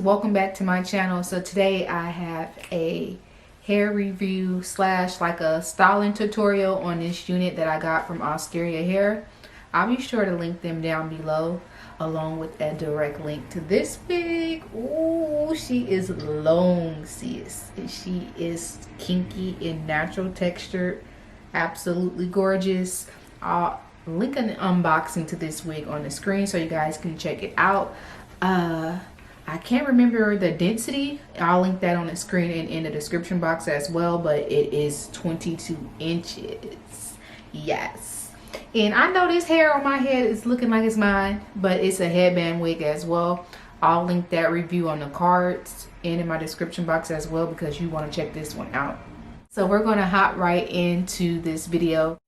welcome back to my channel. So today I have a hair review slash like a styling tutorial on this unit that I got from Asteria Hair. I'll be sure to link them down below along with a direct link to this wig. Ooh, she is long, sis. She is kinky in natural texture, absolutely gorgeous. I'll link an unboxing to this wig on the screen so you guys can check it out. I can't remember the density. I'll link that on the screen and in the description box as well, but it is 22 inches. Yes. And I know this hair on my head is looking like it's mine, but it's a headband wig as well. I'll link that review on the cards and in my description box as well because you want to check this one out. So we're going to hop right into this video.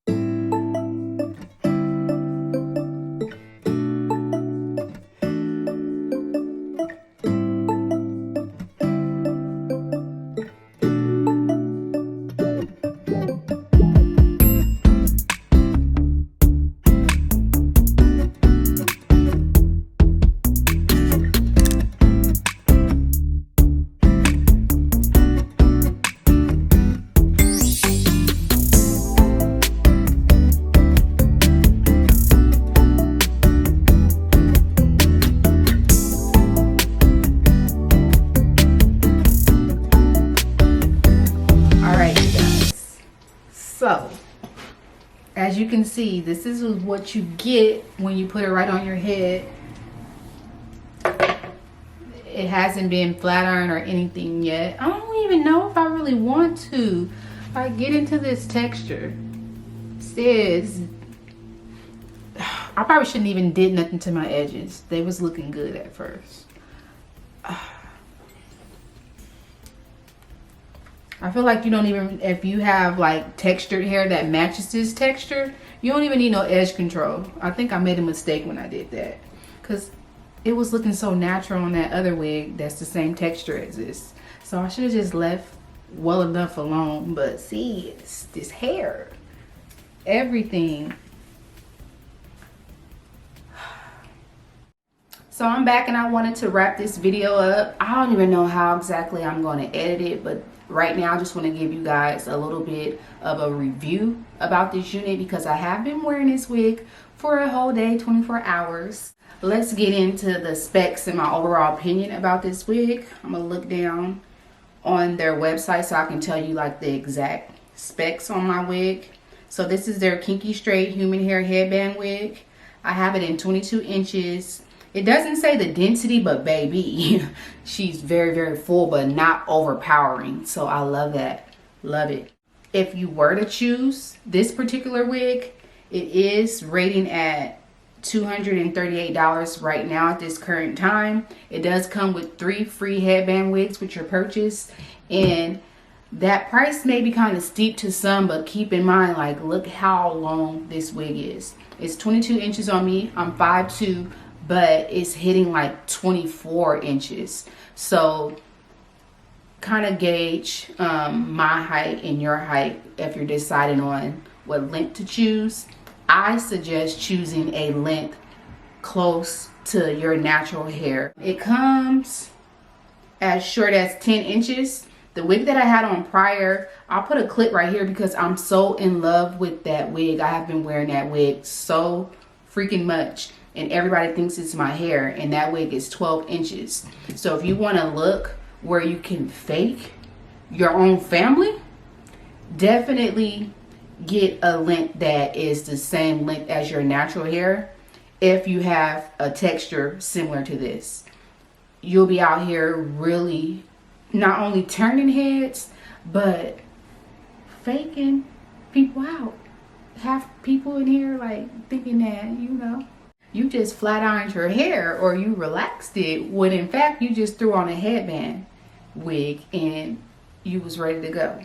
So, as you can see, this is what you get when you put it right on your head. It hasn't been flat ironed or anything yet. I don't even know if I really want to. I get into this texture. Sis, I probably shouldn't even did nothing to my edges. They was looking good at first. I feel like you don't even, if you have like textured hair that matches this texture, you don't even need no edge control. I think I made a mistake when I did that because it was looking so natural on that other wig that's the same texture as this. So I should have just left well enough alone. But see, it's this hair, everything. So I'm back and I wanted to wrap this video up. I don't even know how exactly I'm going to edit it, but right now I just want to give you guys a little bit of a review about this unit because I have been wearing this wig for a whole day, 24 hours. Let's get into the specs and my overall opinion about this wig. I'm going to look down on their website so I can tell you like the exact specs on my wig. So this is their Kinky Straight Human Hair Headband Wig. I have it in 22 inches. It doesn't say the density, but baby, she's very, very full, but not overpowering. So I love that. Love it. If you were to choose this particular wig, it is rating at $238 right now at this current time. It does come with 3 free headband wigs with your purchase. And that price may be kind of steep to some, but keep in mind, like, look how long this wig is. It's 22 inches on me. I'm 5'2", but it's hitting like 24 inches. So kind of gauge my height and your height if you're deciding on what length to choose. I suggest choosing a length close to your natural hair. It comes as short as 10 inches. The wig that I had on prior, I'll put a clip right here because I'm so in love with that wig. I have been wearing that wig so freaking much. And everybody thinks it's my hair, and that wig is 12 inches. So if you want to look where you can fake your own family, definitely get a length that is the same length as your natural hair. If you have a texture similar to this, you'll be out here really not only turning heads, but faking people out. Have people in here like thinking that, you know, you just flat ironed your hair or you relaxed it when in fact you just threw on a headband wig and you was ready to go.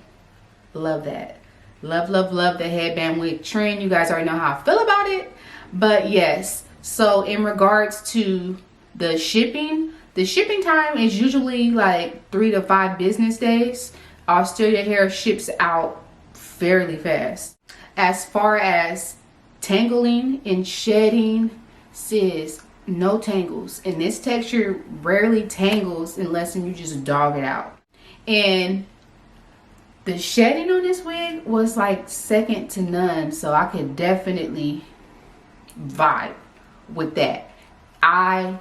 Love that. Love, love, love the headband wig trend. You guys already know how I feel about it. But yes, so in regards to the shipping time is usually like 3 to 5 business days. Asteria Hair ships out fairly fast. As far as tangling and shedding, sis, no tangles, and this texture rarely tangles unless you just dog it out. And the shedding on this wig was like second to none, so I could definitely vibe with that. I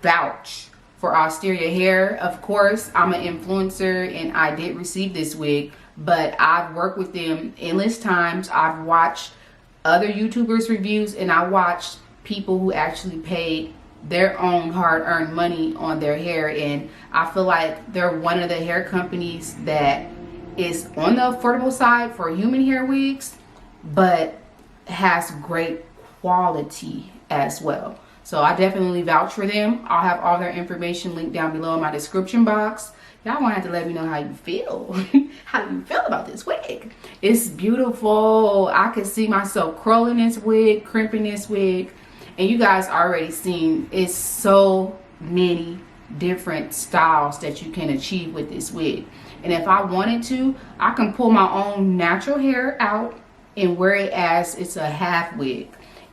vouch for Asteria Hair. Of course, I'm an influencer and I did receive this wig, but I've worked with them endless times. I've watched other YouTubers reviews, and I watched people who actually paid their own hard-earned money on their hair, and I feel like they're one of the hair companies that is on the affordable side for human hair wigs, but has great quality as well. So I definitely vouch for them. I'll have all their information linked down below in my description box. Y'all gonna have to let me know how you feel. How do you feel about this wig? It's beautiful. I could see myself curling this wig, crimping this wig. And you guys already seen, it's so many different styles that you can achieve with this wig. And if I wanted to, I can pull my own natural hair out and wear it as it's a half wig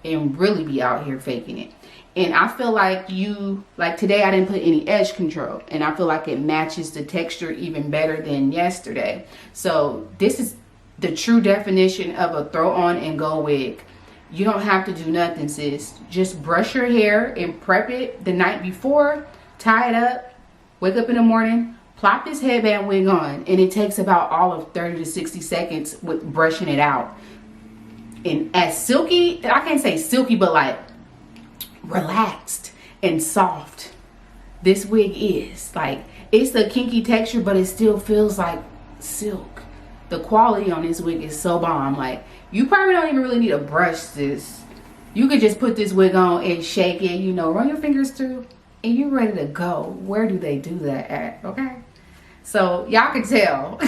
and really be out here faking it. And I feel like today I didn't put any edge control, and I feel like it matches the texture even better than yesterday. So this is the true definition of a throw on and go wig. You don't have to do nothing, sis. Just brush your hair and prep it the night before, tie it up, wake up in the morning, plop this headband wig on, and it takes about all of 30 to 60 seconds with brushing it out. And as silky, I can't say silky, but like relaxed and soft this wig is. Like, it's the kinky texture, but it still feels like silk. The quality on this wig is so bomb. Like, you probably don't even really need a brush this. You could just put this wig on and shake it, you know, run your fingers through, and you're ready to go. Where do they do that at? Okay, so y'all can tell.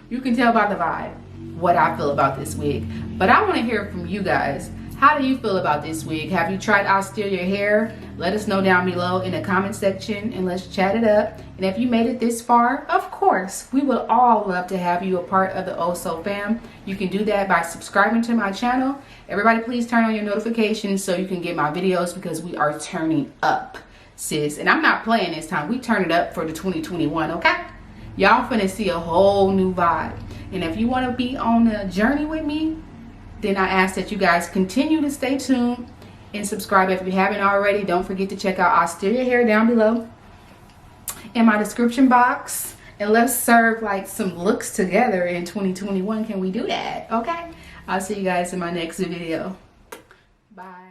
You can tell by the vibe what I feel about this wig. But I want to hear from you guys. How do you feel about this wig? Have you tried Asteria Hair? Let us know down below in the comment section and let's chat it up. And if you made it this far, of course, we would all love to have you a part of the OhSo Fam. You can do that by subscribing to my channel. Everybody please turn on your notifications so you can get my videos, because we are turning up, sis. And I'm not playing this time. We turn it up for the 2021, okay? Y'all finna see a whole new vibe. And if you want to be on the journey with me, then I ask that you guys continue to stay tuned and subscribe if you haven't already. Don't forget to check out Asteria Hair down below in my description box. And let's serve like some looks together in 2021. Can we do that? Okay. I'll see you guys in my next video. Bye.